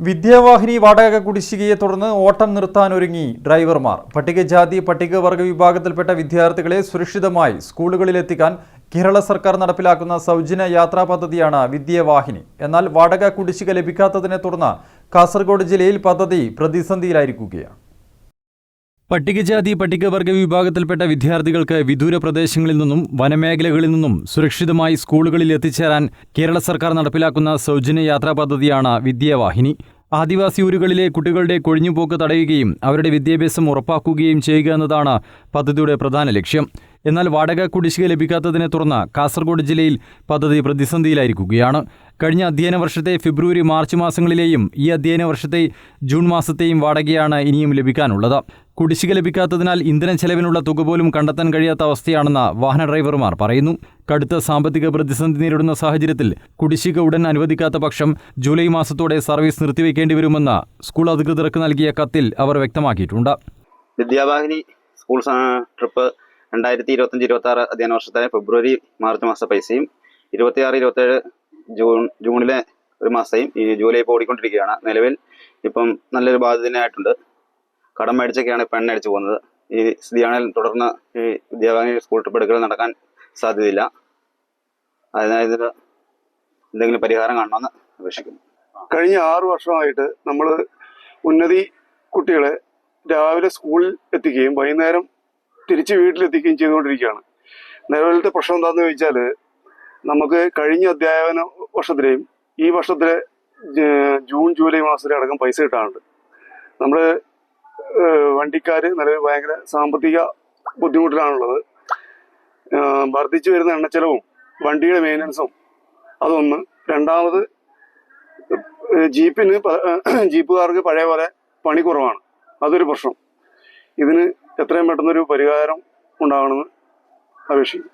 വിദ്യാവാഹിനി വാടക കുടിശ്ശികയെ തുടർന്ന് ഓട്ടം നിർത്താനൊരുങ്ങി ഡ്രൈവർമാർ. പട്ടികജാതി പട്ടികവർഗ വിഭാഗത്തിൽപ്പെട്ട വിദ്യാർത്ഥികളെ സുരക്ഷിതമായി സ്കൂളുകളിലെത്തിക്കാൻ കേരള സർക്കാർ നടപ്പിലാക്കുന്ന സൗജന്യ യാത്രാ പദ്ധതിയാണ് വിദ്യാവാഹിനി. എന്നാൽ വാടക കുടിശ്ശിക ലഭിക്കാത്തതിനെ തുടർന്ന് കാസർഗോഡ് ജില്ലയിൽ പദ്ധതി പ്രതിസന്ധിയിലായിരിക്കുകയാണ്. പട്ടികജാതി പട്ടികവർഗ വിഭാഗത്തിൽപ്പെട്ട വിദ്യാർത്ഥികൾക്ക് വിദൂര പ്രദേശങ്ങളിൽ നിന്നും വനമേഖലകളിൽ നിന്നും സുരക്ഷിതമായി സ്കൂളുകളിൽ എത്തിച്ചേരാൻ കേരള സർക്കാർ നടപ്പിലാക്കുന്ന സൗജന്യ യാത്രാ പദ്ധതിയാണ് വിദ്യാവാഹിനി. ആദിവാസി ഊരുകളിലെ കുട്ടികളുടെ കൊഴിഞ്ഞുപോക്ക് തടയുകയും അവരുടെ വിദ്യാഭ്യാസം ഉറപ്പാക്കുകയും ചെയ്യുക എന്നതാണ് പദ്ധതിയുടെ പ്രധാന ലക്ഷ്യം. എന്നാൽ വാടക കുടിശ്ശിക ലഭിക്കാത്തതിനെ തുടർന്ന് കാസർഗോഡ് ജില്ലയിൽ പദ്ധതി പ്രതിസന്ധിയിലായിരിക്കുകയാണ്. കഴിഞ്ഞ അധ്യയന വർഷത്തെ ഫെബ്രുവരി മാർച്ച് മാസങ്ങളിലെയും ഈ അധ്യയന വർഷത്തെ ജൂൺ മാസത്തെയും വാടകയാണ് ഇനിയും ലഭിക്കാനുള്ളത്. കുടിശ്ശിക ലഭിക്കാത്തതിനാൽ ഇന്ധന ചെലവിനുള്ള തുക പോലും കണ്ടെത്താൻ കഴിയാത്ത അവസ്ഥയാണെന്ന് വാഹന ഡ്രൈവർമാർ പറയുന്നു. കടുത്ത സാമ്പത്തിക പ്രതിസന്ധി നേരിടുന്ന സാഹചര്യത്തിൽ കുടിശ്ശിക ഉടൻ അനുവദിക്കാത്ത പക്ഷം ജൂലൈ മാസത്തോടെ സർവീസ് നിർത്തിവെക്കേണ്ടി വരുമെന്ന് സ്കൂൾ അധികൃതർക്ക് നൽകിയ കത്തിൽ അവർ വ്യക്തമാക്കിയിട്ടുണ്ട്. വിദ്യാവാഹിനി സ്കൂൾ ട്രിപ്പ് 2025-26 അധ്യയന വർഷത്തെ ഫെബ്രുവരി മാർച്ച് മാസ പൈസയും 26-27 ജൂണിലെ ഒരു മാസയും ഈ ജൂലൈ ഇപ്പോൾ ഓടിക്കൊണ്ടിരിക്കുകയാണ്. നിലവിൽ ഇപ്പം നല്ലൊരു ബാധ്യതയായിട്ടുണ്ട്. കടം മേടിച്ചൊക്കെയാണ് ഇപ്പം എണ്ണ അടിച്ചു പോകുന്നത്. ഈ സ്ഥിതിയാണെങ്കിൽ തുടർന്ന് ഈ വിദ്യാവാഹിനി സ്കൂൾ ട്രിപ്പ് എടുക്കൽ നടക്കാൻ സാധ്യതയില്ല. അതിനായത് എന്തെങ്കിലും പരിഹാരം കാണണമെന്ന് അപേക്ഷിക്കുന്നു. കഴിഞ്ഞ 6 വർഷമായിട്ട് നമ്മൾ ഉന്നതി കുട്ടികളെ രാവിലെ സ്കൂളിൽ എത്തിക്കുകയും വൈകുന്നേരം തിരിച്ച് വീട്ടിലെത്തിക്കുകയും ചെയ്തുകൊണ്ടിരിക്കുകയാണ്. നിലവിലത്തെ പ്രശ്നം എന്താണെന്ന് ചോദിച്ചാൽ, നമുക്ക് കഴിഞ്ഞ അധ്യയന വർഷത്തിലെയും ഈ വർഷത്തിലെ ജൂൺ ജൂലൈ മാസത്തിലെ അടക്കം പൈസ കിട്ടാറുണ്ട്. നമ്മൾ വണ്ടിക്കാർ നിലവിൽ ഭയങ്കര സാമ്പത്തിക ബുദ്ധിമുട്ടിലാണുള്ളത്. വർദ്ധിച്ചു വരുന്ന എണ്ണച്ചെലവും വണ്ടിയുടെ മെയിൻ്റനൻസും അതൊന്ന്. രണ്ടാമത് ജീപ്പുകാർക്ക് പഴയ പോലെ പണി കുറവാണ്. അതൊരു പ്രശ്നം. ഇതിന് എത്രയും പെട്ടെന്നൊരു പരിഹാരം ഉണ്ടാകണമെന്ന് അപേക്ഷിക്കുന്നു.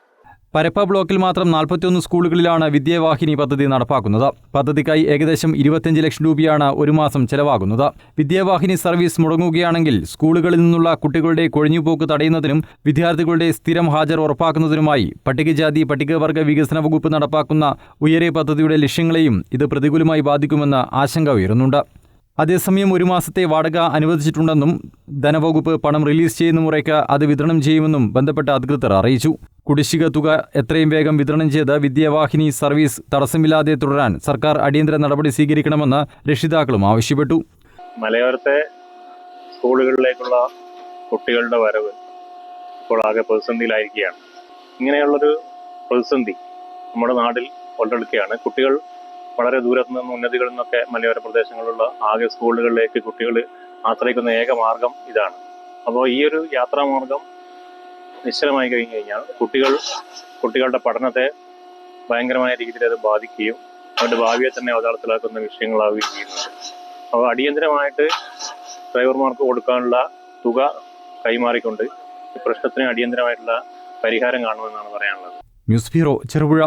പരപ്പ ബ്ലോക്കിൽ മാത്രം 41 സ്കൂളുകളിലാണ് വിദ്യാവാഹിനി പദ്ധതി നടപ്പാക്കുന്നത്. പദ്ധതിക്കായി ഏകദേശം 25 ലക്ഷം രൂപയാണ് ഒരു മാസം ചെലവാകുന്നത്. വിദ്യാവാഹിനി സർവീസ് മുടങ്ങുകയാണെങ്കിൽ സ്കൂളുകളിൽ നിന്നുള്ള കുട്ടികളുടെ കൊഴിഞ്ഞുപോക്ക് തടയുന്നതിനും വിദ്യാർത്ഥികളുടെ സ്ഥിരം ഹാജർ ഉറപ്പാക്കുന്നതിനുമായി പട്ടികജാതി പട്ടികവർഗ വികസന വകുപ്പ് നടപ്പാക്കുന്ന ഉയരെ പദ്ധതിയുടെ ലക്ഷ്യങ്ങളെയും ഇത് പ്രതികൂലമായി ബാധിക്കുമെന്ന് ആശങ്ക ഉയരുന്നുണ്ട്. അതേസമയം ഒരു മാസത്തെ വാടക അനുവദിച്ചിട്ടുണ്ടെന്നും ധനവകുപ്പ് പണം റിലീസ് ചെയ്യുന്ന മുറയ്ക്ക് അത് വിതരണം ചെയ്യുമെന്നും ബന്ധപ്പെട്ട അധികൃതർ അറിയിച്ചു. കുടിശ്ശിക തുക എത്രയും വേഗം വിതരണം ചെയ്ത് വിദ്യാവാഹിനി സർവീസ് തടസ്സമില്ലാതെ തുടരാൻ സർക്കാർ അടിയന്തര നടപടി സ്വീകരിക്കണമെന്ന് രക്ഷിതാക്കളും ആവശ്യപ്പെട്ടു. മലയോരത്തെ സ്കൂളുകളിലേക്കുള്ള കുട്ടികളുടെ വരവ് ഇപ്പോൾ ആകെ പ്രതിസന്ധിയിലായിരിക്കുകയാണ്. ഇങ്ങനെയുള്ളൊരു പ്രതിസന്ധി നമ്മുടെ നാട്ടിൽ ഉടലെടുക്കുകയാണ്. കുട്ടികൾ വളരെ ദൂരത്തു നിന്നും ഉന്നതികളിൽ നിന്നൊക്കെ മലയോര പ്രദേശങ്ങളിലുള്ള ആകെ സ്കൂളുകളിലേക്ക് കുട്ടികൾ ആശ്രയിക്കുന്ന ഏക മാർഗം ഇതാണ്. അപ്പോൾ ഈ ഒരു യാത്രാമാർഗം നിശ്ചലമായി കഴിഞ്ഞു കഴിഞ്ഞാൽ കുട്ടികളുടെ പഠനത്തെ ഭയങ്കരമായ രീതിയിൽ അത് ബാധിക്കുകയും അവരുടെ ഭാവിയെ തന്നെ അവതാളത്തിലാക്കുന്ന വിഷയങ്ങളാവുകയും ചെയ്യുന്നുണ്ട്. അപ്പോൾ അടിയന്തരമായിട്ട് ഡ്രൈവർമാർക്ക് കൊടുക്കാനുള്ള തുക കൈമാറിക്കൊണ്ട് ഈ പ്രശ്നത്തിന് അടിയന്തരമായിട്ടുള്ള പരിഹാരം കാണുമെന്നാണ് പറയാനുള്ളത്. News bureau, Cherupuzha.